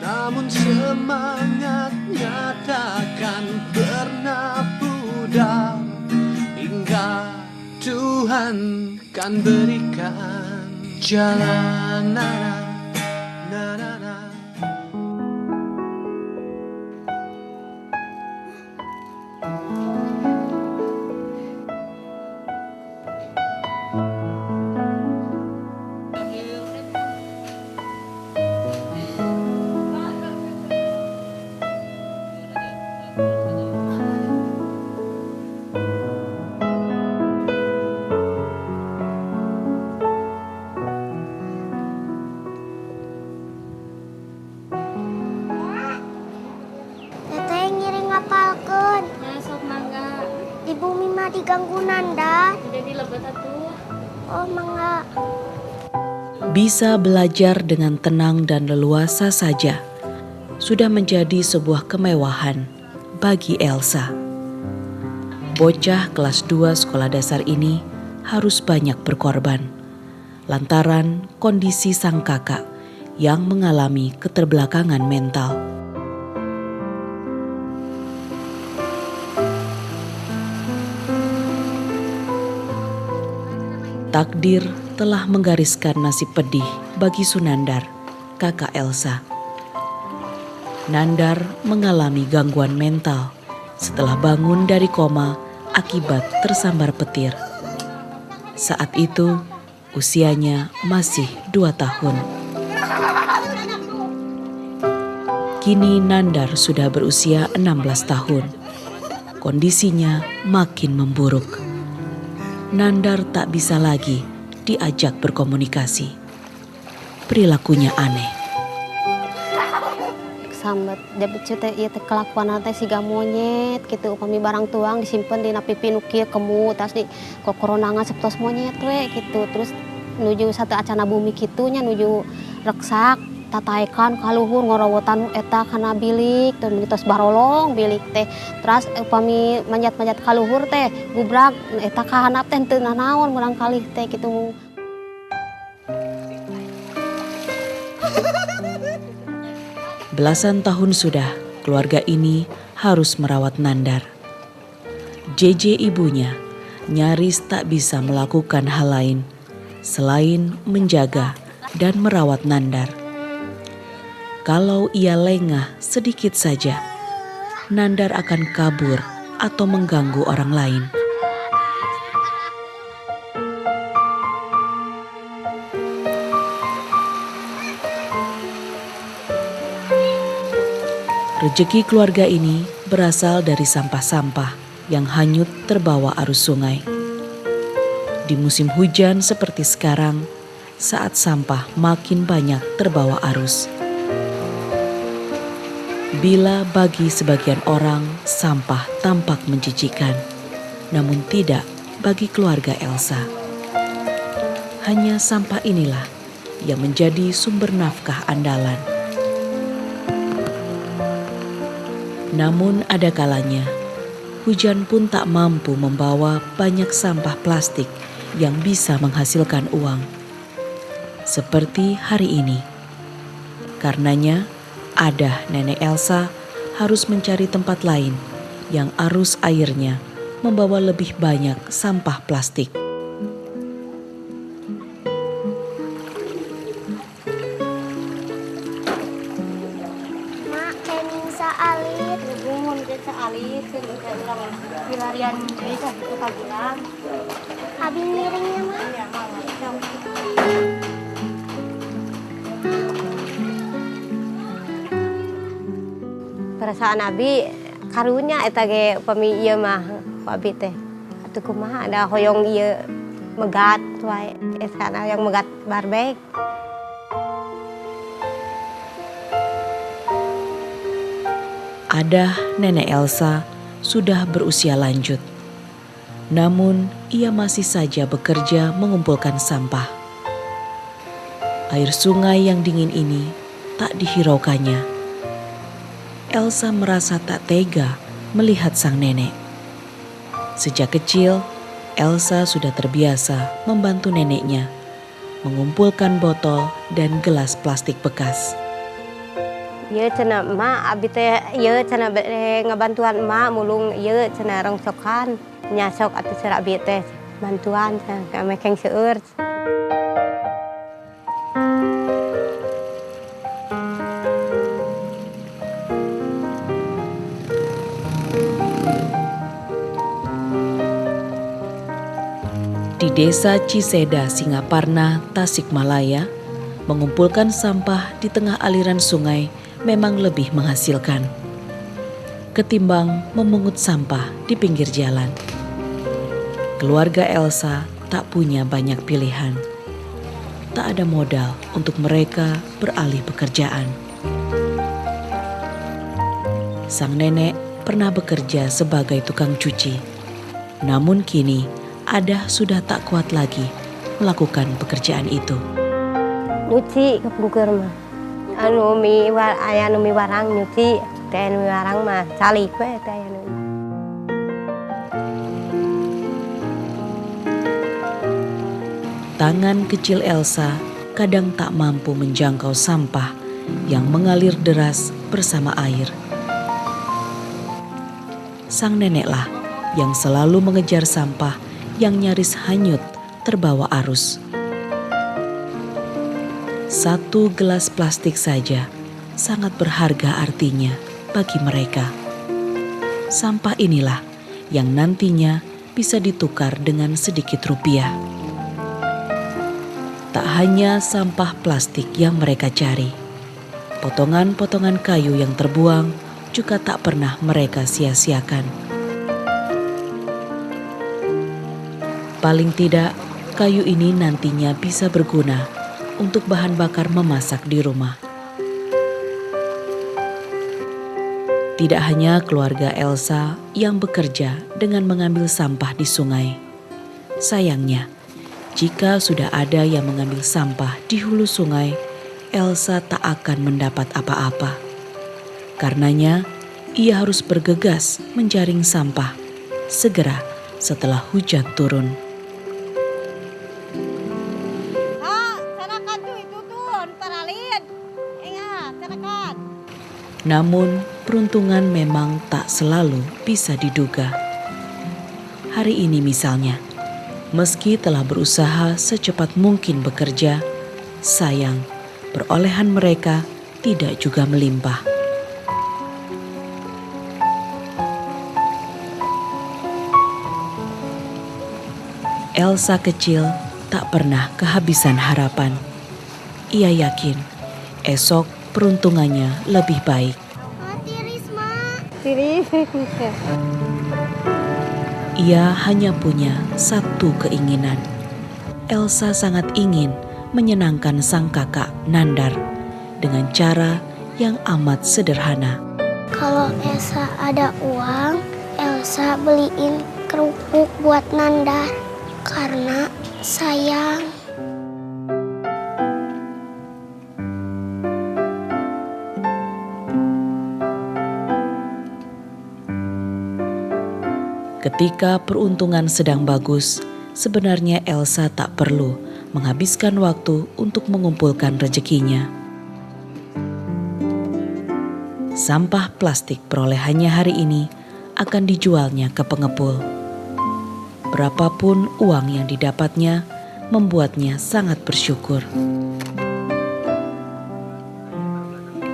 namun semangatnya takkan pernah pudar hingga Tuhan kan berikan jalan. Teteh ngiring ngapalkeun. Nah, sok mangga. Di bumi mah diganggu nanda. Jadi lebet atuh. Oh mangga. Bisa belajar dengan tenang dan leluasa saja sudah menjadi sebuah kemewahan bagi Elsa. Bocah kelas 2 sekolah dasar ini harus banyak berkorban lantaran kondisi sang kakak yang mengalami keterbelakangan mental. Takdir telah menggariskan nasib pedih bagi Sunandar, kakak Elsa. Nandar mengalami gangguan mental setelah bangun dari koma akibat tersambar petir. Saat itu usianya masih 2 tahun. Kini Nandar sudah berusia 16 tahun. Kondisinya makin memburuk. Nandar tak bisa lagi diajak berkomunikasi. Perilakunya aneh. Sambat dapat cerita ieu teh kelakuan teh siga monyet kitu upami barang tuang disimpen dina pipi nu kieu kemut tas di kokoronangan septos monyet we kitu terus nuju satu acana bumi kitunya nuju reksak tataekan kaluhur ngorowotan eta kana bilik teh tos barolong bilik teh terus upami manjat-manjat kaluhur teh gubrak eta ka handap teh teu nanaon murang kalih teh kitu. Belasan tahun sudah keluarga ini harus merawat Nandar. JJ ibunya nyaris tak bisa melakukan hal lain selain menjaga dan merawat Nandar. Kalau ia lengah sedikit saja, Nandar akan kabur atau mengganggu orang lain. Rezeki keluarga ini berasal dari sampah-sampah yang hanyut terbawa arus sungai. Di musim hujan seperti sekarang, saat sampah makin banyak terbawa arus. Bila bagi sebagian orang sampah tampak menjijikan, namun tidak bagi keluarga Elsa. Hanya sampah inilah yang menjadi sumber nafkah andalan. Namun ada kalanya, hujan pun tak mampu membawa banyak sampah plastik yang bisa menghasilkan uang. Seperti hari ini. Karenanya, Adah nenek Elsa harus mencari tempat lain yang arus airnya membawa lebih banyak sampah plastik. Mak kening saalit. Hubungan ke alit seueur urang pilarian desa itu kagilan. Abi ngiringnya mak. Ya mama perasaan abi karunya eta ge upami ieu mah abi teh atuh kumaha ada hoyong ieu megat wae sana yang megat barbek. Adah nenek Elsa sudah berusia lanjut. Namun ia masih saja bekerja mengumpulkan sampah. Air sungai yang dingin ini tak dihiraukannya. Elsa merasa tak tega melihat sang nenek. Sejak kecil, Elsa sudah terbiasa membantu neneknya mengumpulkan botol dan gelas plastik bekas. Iya cenah emak abi teh ieu cenah ngabantuan emak mulung ieu cenah rongsokan nya sok atuh seueur abi teh bantuan cenah kami keng seueur. Di desa Ciseda, Singaparna, Tasikmalaya, mengumpulkan sampah di tengah aliran sungai memang lebih menghasilkan ketimbang memungut sampah di pinggir jalan. Keluarga Elsa tak punya banyak pilihan. Tak ada modal untuk mereka beralih pekerjaan. Sang nenek pernah bekerja sebagai tukang cuci. Namun kini Adah sudah tak kuat lagi melakukan pekerjaan itu. Nyuci kepungkur mah. Anu mi aya nu mi warang nyuci, teh nu mi warang mah calik we teh anu. Tangan kecil Elsa kadang tak mampu menjangkau sampah yang mengalir deras bersama air. Sang neneklah yang selalu mengejar sampah yang nyaris hanyut terbawa arus. Satu gelas plastik saja sangat berharga artinya bagi mereka. Sampah inilah yang nantinya bisa ditukar dengan sedikit rupiah. Tak hanya sampah plastik yang mereka cari, potongan-potongan kayu yang terbuang juga tak pernah mereka sia-siakan. Paling tidak, kayu ini nantinya bisa berguna untuk bahan bakar memasak di rumah. Tidak hanya keluarga Elsa yang bekerja dengan mengambil sampah di sungai. Sayangnya, jika sudah ada yang mengambil sampah di hulu sungai, Elsa tak akan mendapat apa-apa. Karenanya, ia harus bergegas menjaring sampah segera setelah hujan turun. Namun, peruntungan memang tak selalu bisa diduga. Hari ini misalnya, meski telah berusaha secepat mungkin bekerja, sayang perolehan mereka tidak juga melimpah. Elsa kecil tak pernah kehabisan harapan. Ia yakin esok peruntungannya lebih baik. Tiris, Mak. Tiris. Ia hanya punya satu keinginan. Elsa sangat ingin menyenangkan sang kakak Nandar dengan cara yang amat sederhana. Kalau Elsa ada uang, Elsa beliin kerupuk buat Nandar karena sayang. Ketika peruntungan sedang bagus, sebenarnya Elsa tak perlu menghabiskan waktu untuk mengumpulkan rezekinya. Sampah plastik perolehannya hari ini akan dijualnya ke pengepul. Berapapun uang yang didapatnya membuatnya sangat bersyukur.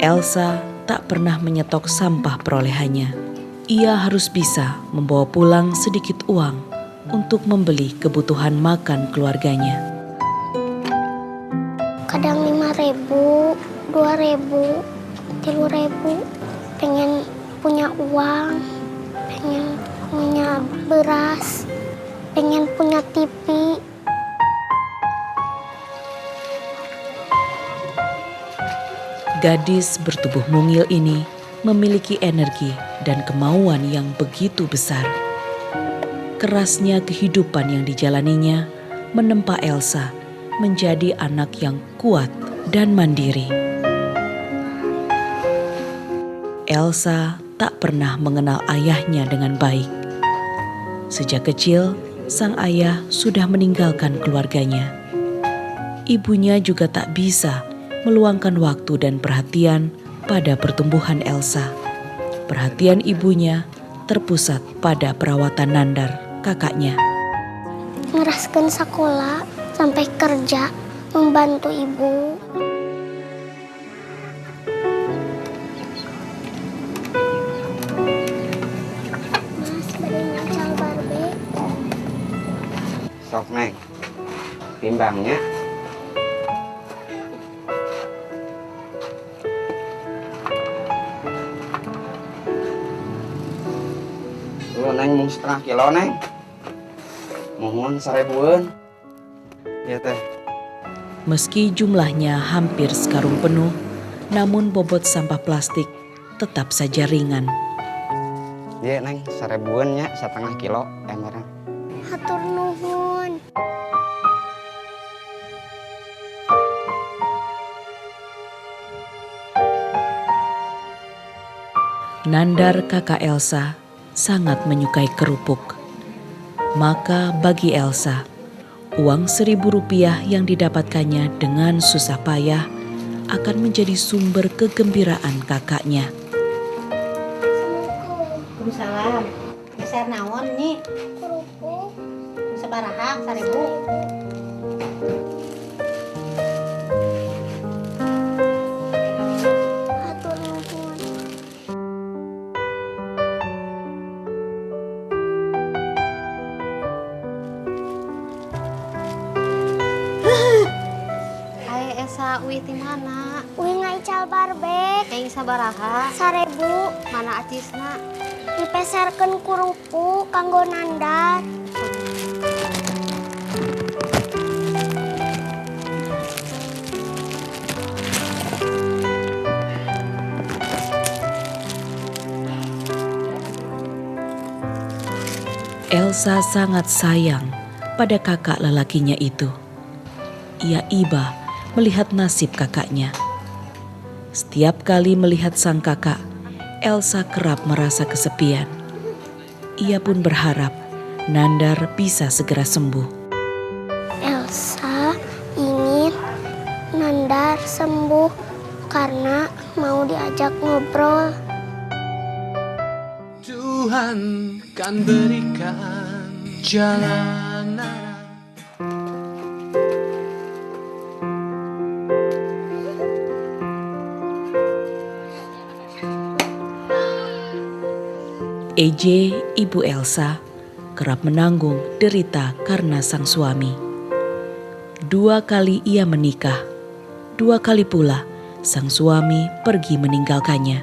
Elsa tak pernah menyetok sampah perolehannya. Ia harus bisa membawa pulang sedikit uang untuk membeli kebutuhan makan keluarganya. Kadang 5.000, 2.000, 3.000. Pengen punya uang, pengen punya beras, pengen punya TV. Gadis bertubuh mungil ini memiliki energi dan kemauan yang begitu besar. Kerasnya kehidupan yang dijalaninya menempa Elsa menjadi anak yang kuat dan mandiri. Elsa tak pernah mengenal ayahnya dengan baik. Sejak kecil, sang ayah sudah meninggalkan keluarganya. Ibunya juga tak bisa meluangkan waktu dan perhatian pada pertumbuhan Elsa. Perhatian ibunya terpusat pada perawatan Nandar, kakaknya. Ngeraskeun sekolah sampai kerja membantu ibu. Mas, beri ngacal barbe. Sok Neng, timbangnya. Lu Neng mau setengah kilo Neng. Mohon 1000-an. Iya teh. Meski jumlahnya hampir sekarung penuh, namun bobot sampah plastik tetap saja ringan. Iya Neng, 1000-an nya setengah kilo emeran. Hatur nuhun. Nandar, kakak Elsa, sangat menyukai kerupuk. Maka bagi Elsa, uang Rp1.000 yang didapatkannya dengan susah payah akan menjadi sumber kegembiraan kakaknya. Waalaikumsalam. Geser naon nyi? Kerupuk. Sabaraha? 1000. Hatur nuhun. Hai Esa, Uwi di mana? Uwi ngaical barbe. Yang sabaraha? 1000 Mana acisna? dipeserkeun kerupuk kanggo Nandar. Elsa sangat sayang pada kakak lelakinya itu. Ia iba melihat nasib kakaknya. Setiap kali melihat sang kakak, Elsa kerap merasa kesepian. Ia pun berharap Nandar bisa segera sembuh. Elsa ingin Nandar sembuh karena mau diajak ngobrol. Tuhan kan berikan jalanan. EJ, ibu Elsa, kerap menanggung derita karena sang suami. 2 kali ia menikah, 2 kali pula sang suami pergi meninggalkannya.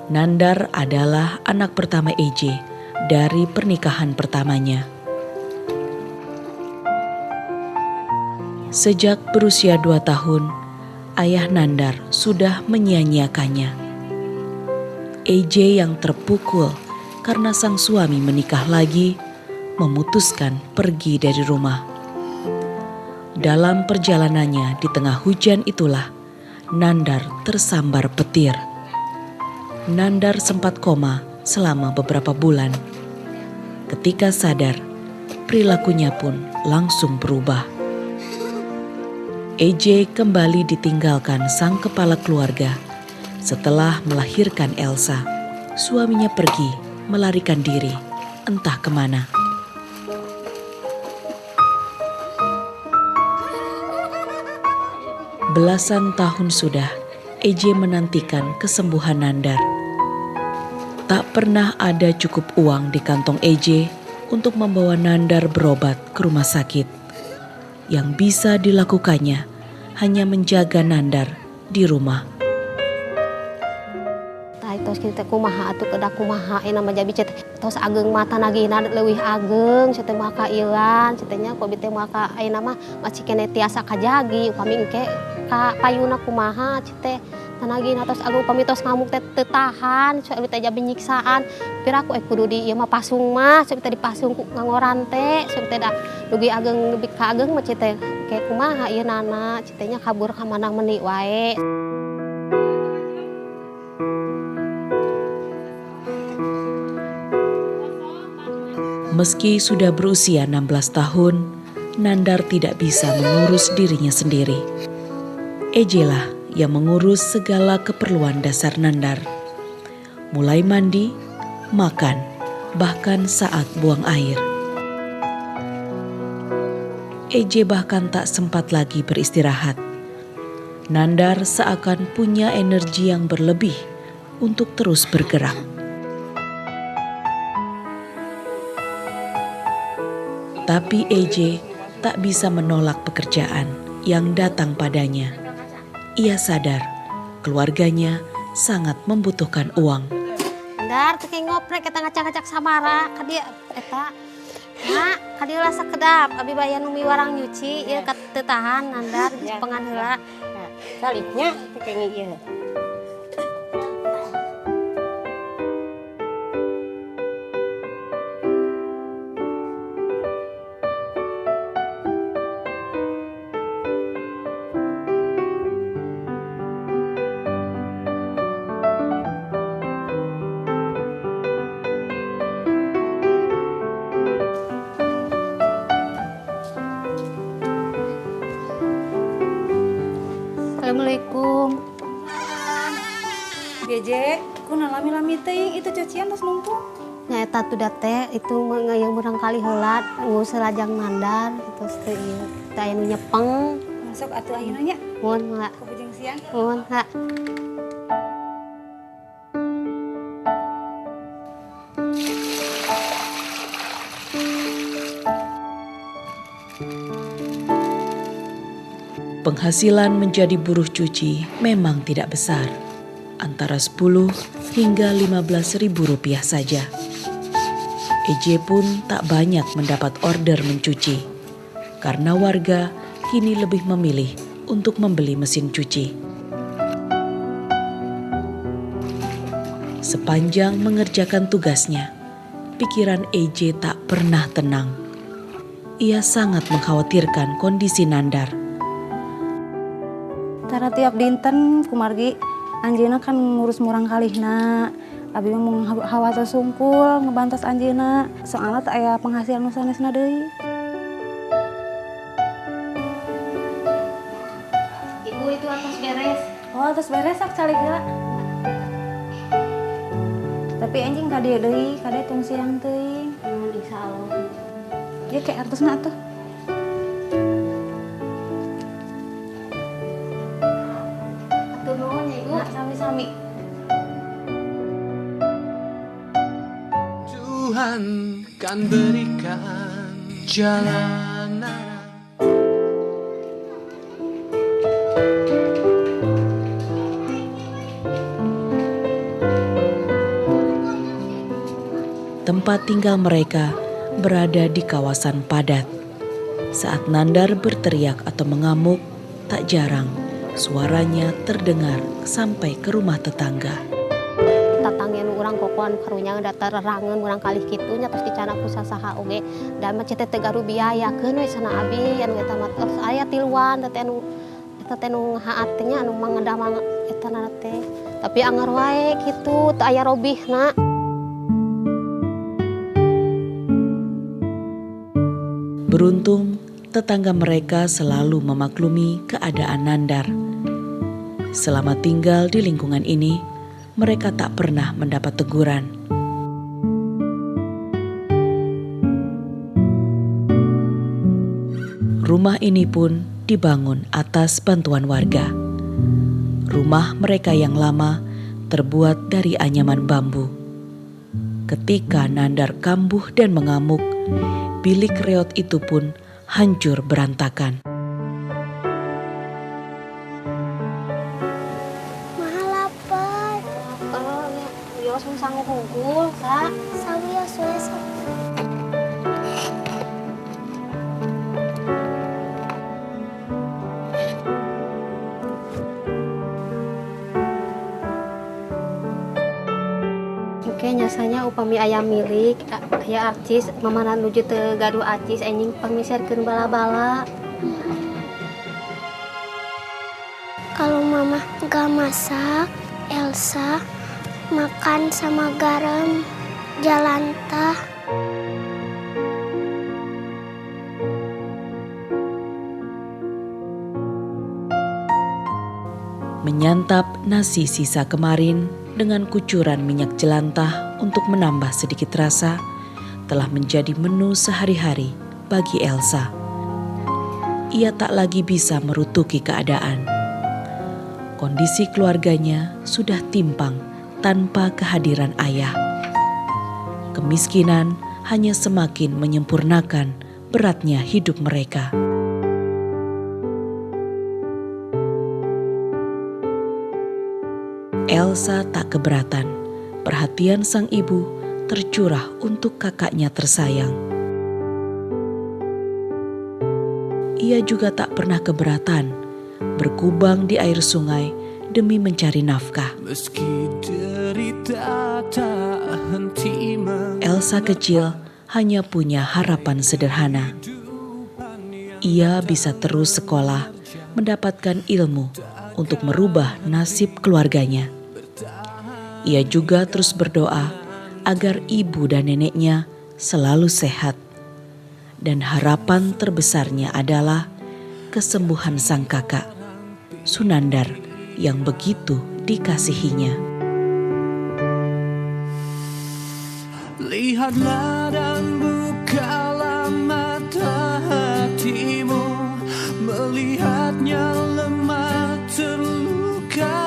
Nandar adalah anak pertama EJ dari pernikahan pertamanya. Sejak berusia 2 tahun, ayah Nandar sudah menyia-nyiakannya. EJ yang terpukul karena sang suami menikah lagi, memutuskan pergi dari rumah. Dalam perjalanannya di tengah hujan itulah, Nandar tersambar petir. Nandar sempat koma selama beberapa bulan. Ketika sadar, perilakunya pun langsung berubah. EJ kembali ditinggalkan sang kepala keluarga. Setelah melahirkan Elsa, suaminya pergi melarikan diri entah kemana. Belasan tahun sudah EJ menantikan kesembuhan Nandar. Tak pernah ada cukup uang di kantong EJ untuk membawa Nandar berobat ke rumah sakit. Yang bisa dilakukannya hanya menjaga Nandar di rumah. Tos kita kumaha atuh kedak kumaha nama jabi cet tos ageng mata nagihna leuwih ageng cet maka ilan cetnya ku biteu maka ayeuna mah masih kene tiasa kajagi upami engke ka payuna kumaha cet tanagihna tos ageng upami tos ngamuk teh teu tahan sok teh jabi nyiksaan piraku kudu di ieu mah pasung mah sok teh dipasung ku ngangoran teh sok teh da dugi ageng lebih ka ageng mah cet ke kumaha ieu nana cetnya kabur ka manang meuni wae. Meski sudah berusia 16 tahun, Nandar tidak bisa mengurus dirinya sendiri. EJ lah yang mengurus segala keperluan dasar Nandar. Mulai mandi, makan, bahkan saat buang air. Eje bahkan tak sempat lagi beristirahat. Nandar seakan punya energi yang berlebih untuk terus bergerak. Tapi Eje tak bisa menolak pekerjaan yang datang padanya. Ia sadar keluarganya sangat membutuhkan uang. Nandar teu ngoprek kita ngacak-ngacak sabara ka dieu eta. Nah, ka dieu lah sakedap abi bayan umi warang nyuci ieu ka teu tahan Nandar pengan heula. Salibnya kayak ieu. Assalamualaikum. Geje, kuna lami-lami teuing itu cucian terus numpuk. Nya eta tuh teh itu yang urang kali heula ngurus lajang Nandar terus teh ieu teh aya nu nyepeng. Masuk atuh ayeuna nya. Mun heula. Ku bujeng siang. Mun heula. Penghasilan menjadi buruh cuci memang tidak besar, antara 10 hingga 15 ribu rupiah saja. Eje pun tak banyak mendapat order mencuci, karena warga kini lebih memilih untuk membeli mesin cuci. Sepanjang mengerjakan tugasnya, pikiran Eje tak pernah tenang. Ia sangat mengkhawatirkan kondisi Nandar. Tara tiap dinten kumargi anjeuna kan ngurus murang kalihna. Abi mah mau hawa teh sungkul ngebantos anjeuna. Soalna teh aya penghasilan nu sanesna deui. Ibu itu atas beres. Oh, terus beres sak calik heula. Tapi anjing ka dieu deui, ka dieu tung siang teuing. Insyaallah. Ya kayak artosna atuh. Atur nuhun ya Ibu. Nah, sami-sami. Tuhan kan berikan jalan arah. Tempat tinggal mereka berada di kawasan padat. Saat Nandar berteriak atau mengamuk, tak jarang suaranya terdengar sampai ke rumah tetangga. Tatanggen urang kokoan karunya datar rangeun urang kalih kitu nya terus dicana ku sasaha oge da mah teh teu garu biayakeun we sana abi anu eta mah terus aya tiluan teh anu eta teh nu haat teh nya anu mangedamang eta na teh tapi anger wae kitu teu aya robihna. Beruntung, tetangga mereka selalu memaklumi keadaan Nandar. Selama tinggal di lingkungan ini, mereka tak pernah mendapat teguran. Rumah ini pun dibangun atas bantuan warga. Rumah mereka yang lama terbuat dari anyaman bambu. Ketika Nandar kambuh dan mengamuk, bilik reot itu pun hancur berantakan. Mahal lapar. Yo langsung sanggup hungkul sa. Sawios we sok. Oke nyasanya upami ayam milik aya arcis mamana nuju teu gaduh acis anjing pamiserkeun bala-bala. Kalau mama gak masak, Elsa makan sama garam, jalantah. Menyantap nasi sisa kemarin dengan kucuran minyak jelantah untuk menambah sedikit rasa telah menjadi menu sehari-hari bagi Elsa. Ia tak lagi bisa merutuki keadaan. Kondisi keluarganya sudah timpang tanpa kehadiran ayah. Kemiskinan hanya semakin menyempurnakan beratnya hidup mereka. Elsa tak keberatan. Perhatian sang ibu tercurah untuk kakaknya tersayang. Ia juga tak pernah keberatan berkubang di air sungai demi mencari nafkah. Meski derita tak henti. Elsa kecil hanya punya harapan sederhana. Ia bisa terus sekolah, mendapatkan ilmu untuk merubah nasib keluarganya. Ia juga terus berdoa agar ibu dan neneknya selalu sehat. Dan harapan terbesarnya adalah kesembuhan sang kakak, Sunandar, yang begitu dikasihinya. Lihatlah dan bukalah mata hatimu, melihatnya lemah terluka,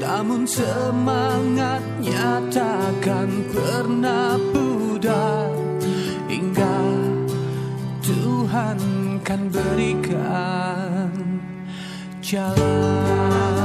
namun semangatnya takkan pernah pudar hingga Tuhan kan berikan jalan.